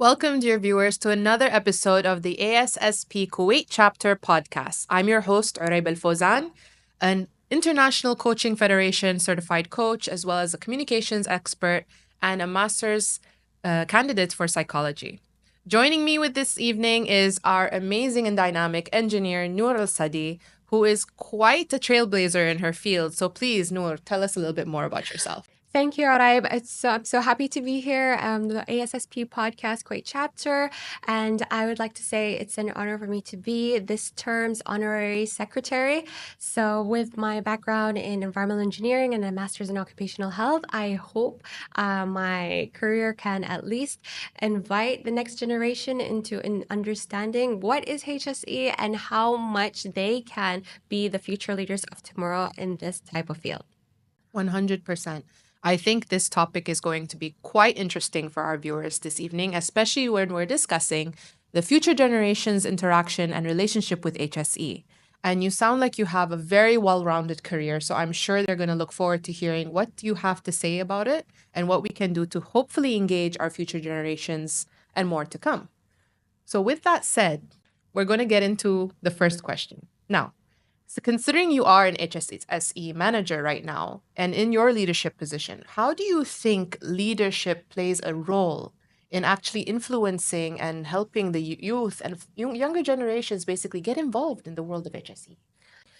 Welcome, dear viewers, to another episode of the ASSP Kuwait Chapter podcast. I'm your host, Oraib Al-Fosan, an International Coaching Federation certified coach, as well as a communications expert and a master's candidate for psychology. Joining me with this evening is our amazing and dynamic engineer, Eng.Noor Al Sadi, who is quite a trailblazer in her field. So please, Noor, tell us a little bit more about yourself. Thank you, Araib. I'm so happy to be here, the ASSP podcast, Kuwait chapter. And I would like to say it's an honor for me to be this term's honorary secretary. So with my background in environmental engineering and a master's in occupational health, I hope my career can at least invite the next generation into an understanding what is HSE and how much they can be the future leaders of tomorrow in this type of field. 100%. I think this topic is going to be quite interesting for our viewers this evening, especially when we're discussing the future generations' interaction and relationship with HSE. And you sound like you have a very well-rounded career, so I'm sure they're going to look forward to hearing what you have to say about it and what we can do to hopefully engage our future generations and more to come. So with that said, we're going to get into the first question. Now, so considering you are an HSSE manager right now and in your leadership position, how do you think leadership plays a role in actually influencing and helping the youth and younger generations basically get involved in the world of HSE?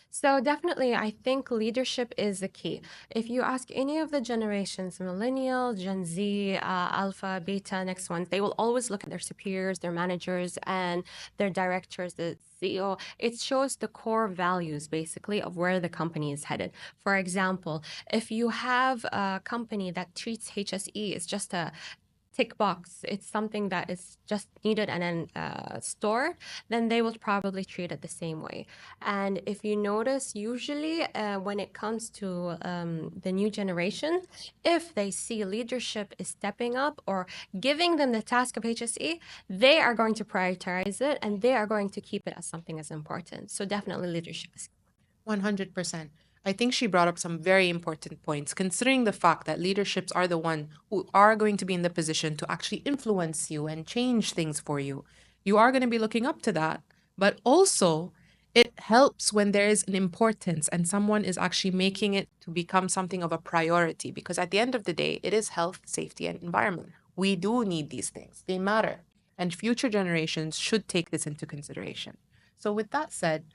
So definitely, I think leadership is the key. If you ask any of the generations, millennial, Gen Z, Alpha, Beta, next ones, they will always look at their superiors, their managers, and their directors, the CEO. It shows the core values, basically, of where the company is headed. For example, if you have a company that treats HSE as just a tick box, it's something that is just needed and then stored, then they will probably treat it the same way. And if you notice, usually when it comes to the new generation, if they see leadership is stepping up or giving them the task of HSE, they are going to prioritize it and they are going to keep it as something as important. So definitely leadership is 100%. I think she brought up some very important points, considering the fact that leaderships are the one who are going to be in the position to actually influence you and change things for you. You are going to be looking up to that, but also it helps when there is an importance and someone is actually making it to become something of a priority, because at the end of the day, it is health, safety, and environment. We do need these things. They matter. And future generations should take this into consideration. So with that said,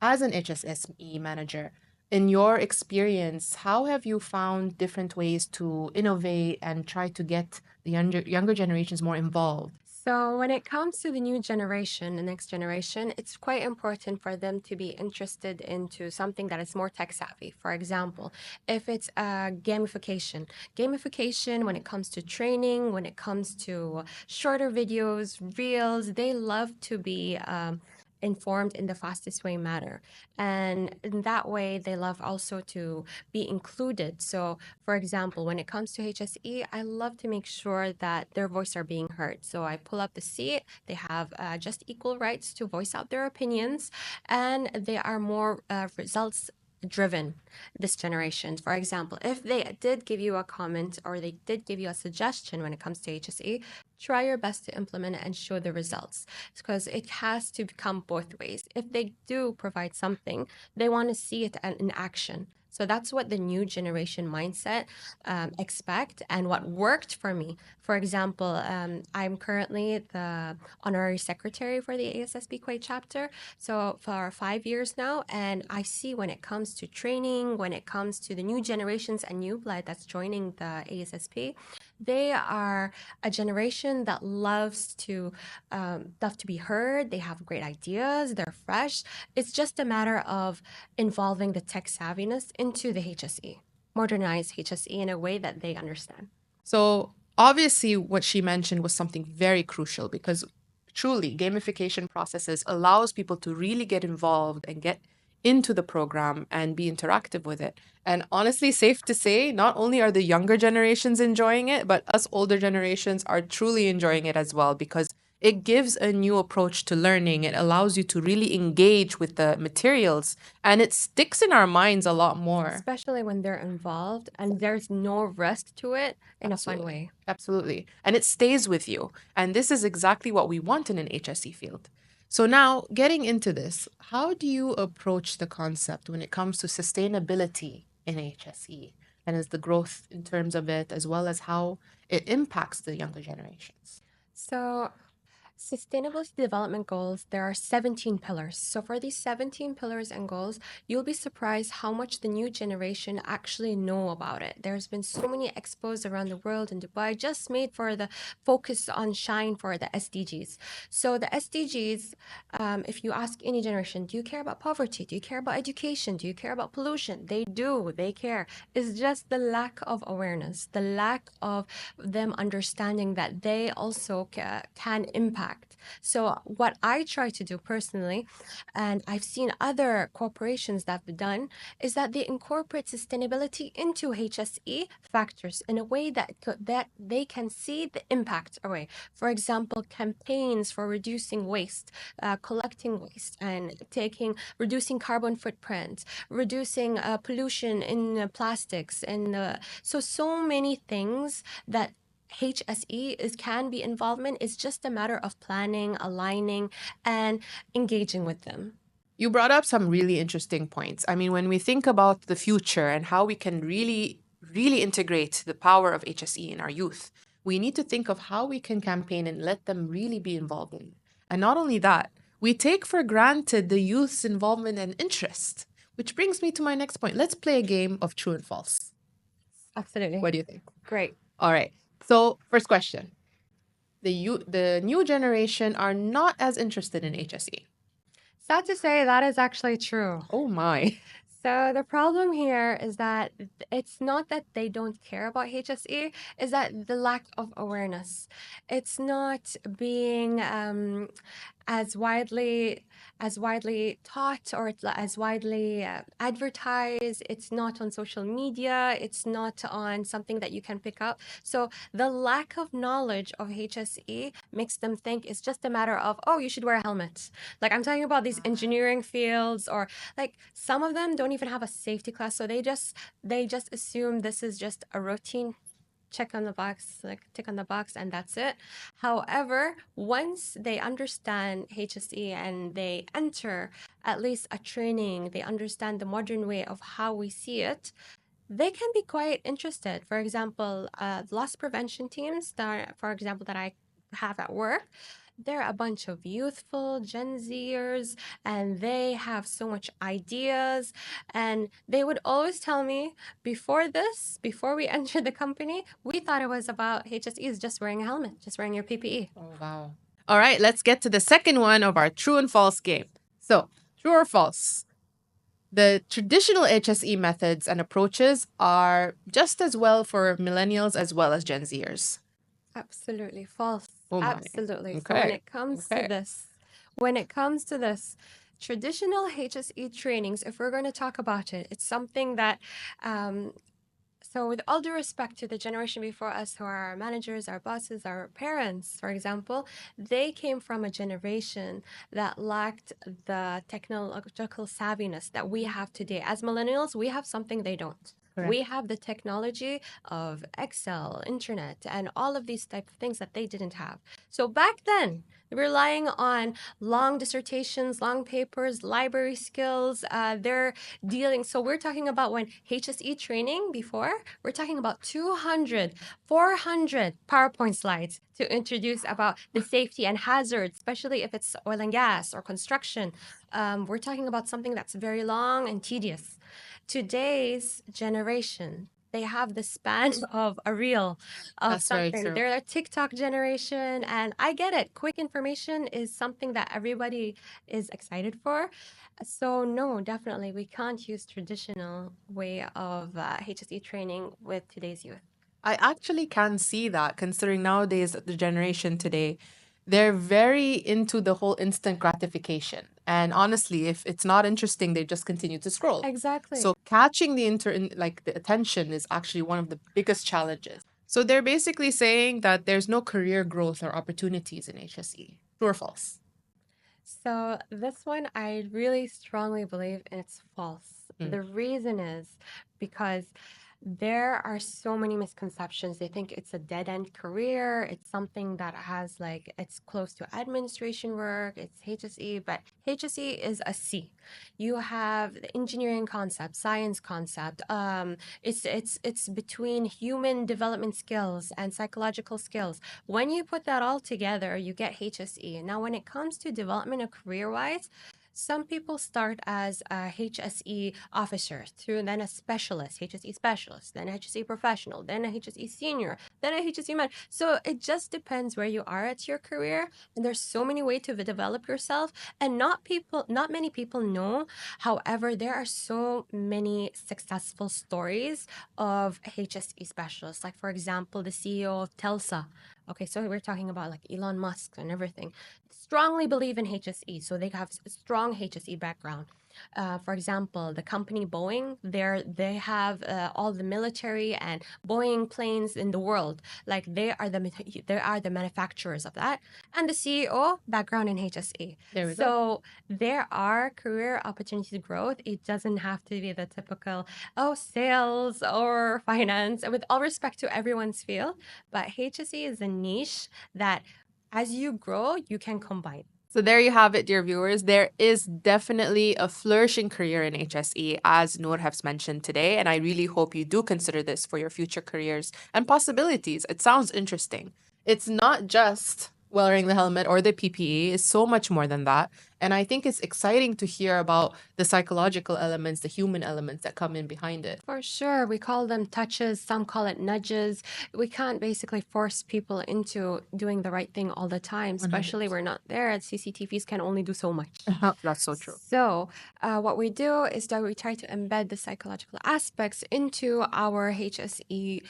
as an HSSE manager, in your experience, how have you found different ways to innovate and try to get the younger generations more involved? So when it comes to the new generation, the next generation, it's quite important for them to be interested into something that is more tech savvy. For example, if it's gamification when it comes to training, when it comes to shorter videos, reels, they love to be informed in the fastest way manner. And in that way, they love also to be included. So, for example, when it comes to HSE, I love to make sure that their voice are being heard. So I pull up the seat, they have just equal rights to voice out their opinions, and they are more results driven this generation. For example, if they did give you a comment or they did give you a suggestion when it comes to HSE, try your best to implement it and show the results, because it has to become both ways. If they do provide something, they want to see it in action. So that's what the new generation mindset expect and what worked for me. For example, I'm currently the honorary secretary for the ASSP Kuwait chapter. So for 5 years now, and I see when it comes to training, when it comes to the new generations and new blood that's joining the ASSP, they are a generation that loves to be heard. They have great ideas. They're fresh. It's just a matter of involving the tech savviness into the HSE, modernize HSE in a way that they understand. So obviously what she mentioned was something very crucial, because truly gamification processes allows people to really get involved and get into the program and be interactive with it. And honestly, safe to say, not only are the younger generations enjoying it, but us older generations are truly enjoying it as well, because It gives a new approach to learning. It allows you to really engage with the materials, and it sticks in our minds a lot more. Especially when they're involved and there's no risk to it in a fun way. Absolutely. And it stays with you. And this is exactly what we want in an HSE field. So now, getting into this, how do you approach the concept when it comes to sustainability in HSE? And is the growth in terms of it, as well as how it impacts the younger generations? So, Sustainability Development Goals, there are 17 pillars. So, for these 17 pillars and goals, you'll be surprised how much the new generation actually know about it. There's been so many expos around the world in Dubai just made for the focus on shine for the SDGs. So, the SDGs, if you ask any generation, do you care about poverty? Do you care about education? Do you care about pollution? They do, they care. It's just the lack of awareness, the lack of them understanding that they also can impact. So, what I try to do personally, and I've seen other corporations that have done, is that they incorporate sustainability into HSE factors in a way that they can see the impact away. For example, campaigns for reducing waste, collecting waste, and reducing carbon footprint, reducing pollution in plastics, and so many things that HSE can be involvement. It's just a matter of planning, aligning, and engaging with them. You brought up some really interesting points. I mean, when we think about the future and how we can really, really integrate the power of HSE in our youth, we need to think of how we can campaign and let them really be involved in it. And not only that, we take for granted the youth's involvement and interest, which brings me to my next point. Let's play a game of true and false. Absolutely. What do you think? Great. All right. So, first question. The new generation are not as interested in HSE. Sad to say, that is actually true. Oh my. So the problem here is that it's not that they don't care about HSE, is that the lack of awareness. It's not being as widely taught or as widely advertised. It's not on social media. It's not on something that you can pick up. So the lack of knowledge of HSE makes them think it's just a matter of, oh, you should wear a helmet. Like I'm talking about these engineering fields, or like some of them don't even have a safety class. So they just assume this is just a routine check on the box, like tick on the box, and that's it. However, once they understand HSE and they enter at least a training, they understand the modern way of how we see it, they can be quite interested. For example, loss prevention teams that, for example, that I have at work, they're a bunch of youthful Gen Zers, and they have so much ideas. And they would always tell me, before we entered the company, we thought it was about HSE is just wearing a helmet, just wearing your PPE. Oh, wow. All right, let's get to the second one of our true and false game. So, true or false? The traditional HSE methods and approaches are just as well for millennials as well as Gen Zers. Absolutely false. Oh my. Absolutely. Okay. So when it comes to this, traditional HSE trainings, if we're going to talk about it, it's something that so with all due respect to the generation before us, who are our managers, our bosses, our parents, for example, they came from a generation that lacked the technological savviness that we have today. As millennials, we have something they don't. Correct. We have the technology of Excel, internet, and all of these type of things that they didn't have. So back then, relying on long dissertations, long papers, library skills, they're dealing. So we're talking about when HSE training before, we're talking about 200, 400 PowerPoint slides to introduce about the safety and hazards, especially if it's oil and gas or construction. We're talking about something that's very long and tedious. Today's generation, they have the span of a reel of That's very something. true. They're a TikTok generation, and I get it. Quick information is something that everybody is excited for. So no, definitely we can't use traditional way of HSE training with today's youth. I actually can see that, considering nowadays the generation today, they're very into the whole instant gratification. And honestly, if it's not interesting, they just continue to scroll. Exactly. So catching the the attention is actually one of the biggest challenges. So they're basically saying that there's no career growth or opportunities in HSE. True or false? So this one, I really strongly believe it's false. Mm. The reason is because there are so many misconceptions. They think it's a dead-end career. It's something that has like it's close to administration work. It's HSE, but HSE is a C. You have the engineering concept, science concept. It's between human development skills and psychological skills. When you put that all together, you get HSE. Now, when it comes to development of career-wise, some people start as a HSE officer, through then a specialist, HSE specialist, then a HSE professional, then a HSE senior, then a HSE man. So it just depends where you are at your career, and there's so many ways to develop yourself, and not many people know. However, there are so many successful stories of HSE specialists. Like for example, the CEO of Telsa. Okay, so we're talking about like Elon Musk and everything. Strongly believe in HSE, so they have a strong HSE background. For example, the company Boeing, they have all the military and Boeing planes in the world. Like they are the manufacturers of that, and the CEO background in HSE. There we go. So there are career opportunities growth. It doesn't have to be the typical sales or finance. With all respect to everyone's field, but HSE is a niche that as you grow, you can combine. So there you have it, dear viewers. There is definitely a flourishing career in HSE, as Noor has mentioned today, and I really hope you do consider this for your future careers and possibilities. It sounds interesting. It's not just wearing the helmet or the PPE, it's so much more than that. And I think it's exciting to hear about the psychological elements, the human elements that come in behind it. For sure. We call them touches, some call it nudges. We can't basically force people into doing the right thing all the time, especially 100%. we're not there. CCTVs can only do so much. That's so true. So, what we do is that we try to embed the psychological aspects into our HSE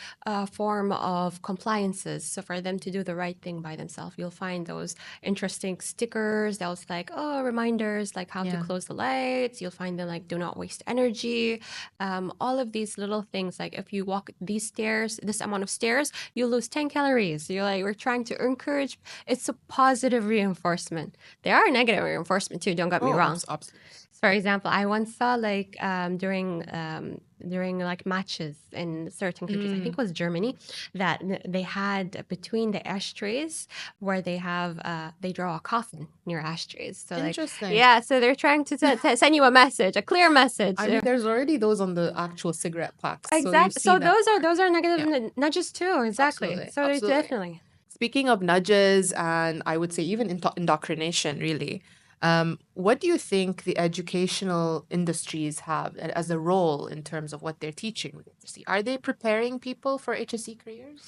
form of compliances. So, for them to do the right thing by themselves, you'll find those interesting stickers. Those like, reminders, like how to Yeah. close the lights. You'll find them like, do not waste energy. All of these little things, like if you walk these stairs, this amount of stairs, you lose 10 calories. You're like, we're trying to encourage, it's a positive reinforcement. There are negative reinforcement too, don't get me wrong. Absolutely. For example, I once saw like during like matches in certain countries, I think it was Germany, that they had between the ashtrays where they have they draw a coffin near ashtrays. So Interesting. like, yeah, so they're trying to send you a message, a clear message. I mean, there's already those on the actual cigarette packs. Exactly. So, So those are negative nudges too. Exactly. Absolutely. So Absolutely. definitely. Speaking of nudges, and I would say even indoctrination, really, what do you think the educational industries have as a role in terms of what they're teaching with HSE? Are they preparing people for HSE careers?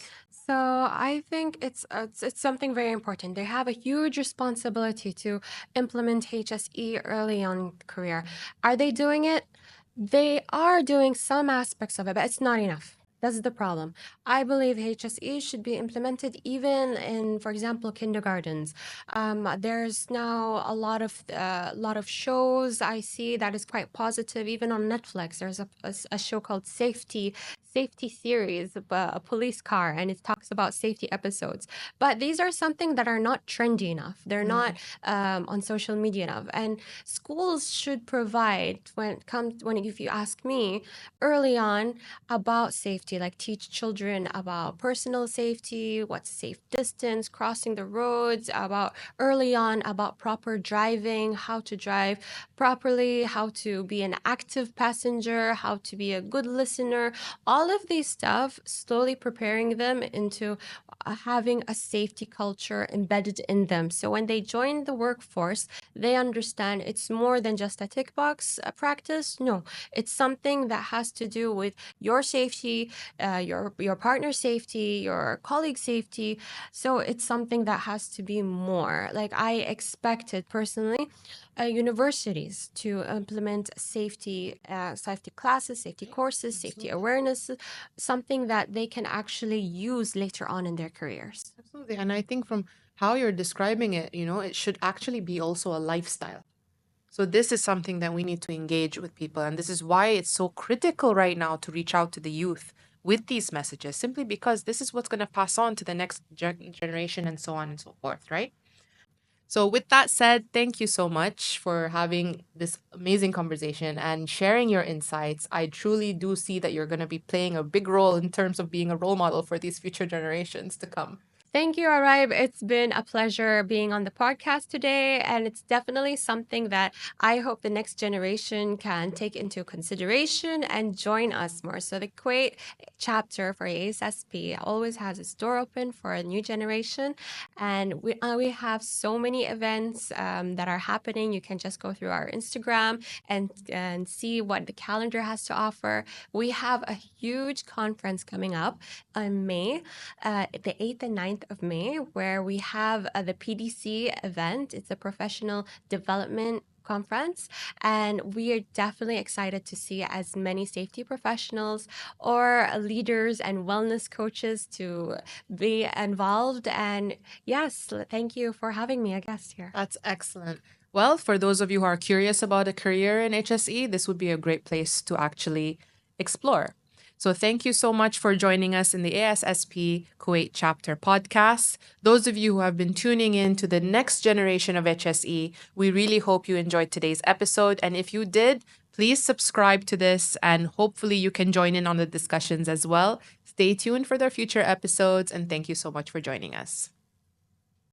So I think it's something very important. They have a huge responsibility to implement HSE early on in career. Are they doing it? They are doing some aspects of it, but it's not enough. That's the problem. I believe HSE should be implemented even in, for example, kindergartens. There's now a lot of shows I see that is quite positive. Even on Netflix, there's a show called Safety Series, a police car, and it talks about safety episodes. But these are something that are not trendy enough. They're not on social media enough, and schools should provide if you ask me, early on about safety, like teach children about personal safety, what's safe distance, crossing the roads, about early on about proper driving, how to drive properly, how to be an active passenger, how to be a good listener. All of these stuff, slowly preparing them into having a safety culture embedded in them. So when they join the workforce, they understand it's more than just a tick box practice. No, it's something that has to do with your safety, your partner's safety, your colleague's safety. So it's something that has to be more. Like I expected personally, universities to implement safety classes, safety courses, safety awareness, something that they can actually use later on in their careers. Absolutely. And I think from how you're describing it, it should actually be also a lifestyle. So this is something that we need to engage with people. And this is why it's so critical right now to reach out to the youth, with these messages, simply because this is what's going to pass on to the next generation and so on and so forth, right? So, with that said, thank you so much for having this amazing conversation and sharing your insights. I truly do see that you're going to be playing a big role in terms of being a role model for these future generations to come. Thank you, Araib. It's been a pleasure being on the podcast today, and it's definitely something that I hope the next generation can take into consideration and join us more. So the Kuwait chapter for ASSP always has its door open for a new generation, and we have so many events that are happening. You can just go through our Instagram and see what the calendar has to offer. We have a huge conference coming up in May, the 8th and 9th of May, where we have the PDC event. It's a professional development conference, and we are definitely excited to see as many safety professionals or leaders and wellness coaches to be involved. And yes, thank you for having me a guest here. That's excellent. Well, for those of you who are curious about a career in HSE, this would be a great place to actually explore. So, thank you so much for joining us in the ASSP Kuwait Chapter podcast. Those of you who have been tuning in to the next generation of HSE, we really hope you enjoyed today's episode. And if you did, please subscribe to this and hopefully you can join in on the discussions as well. Stay tuned for their future episodes and thank you so much for joining us.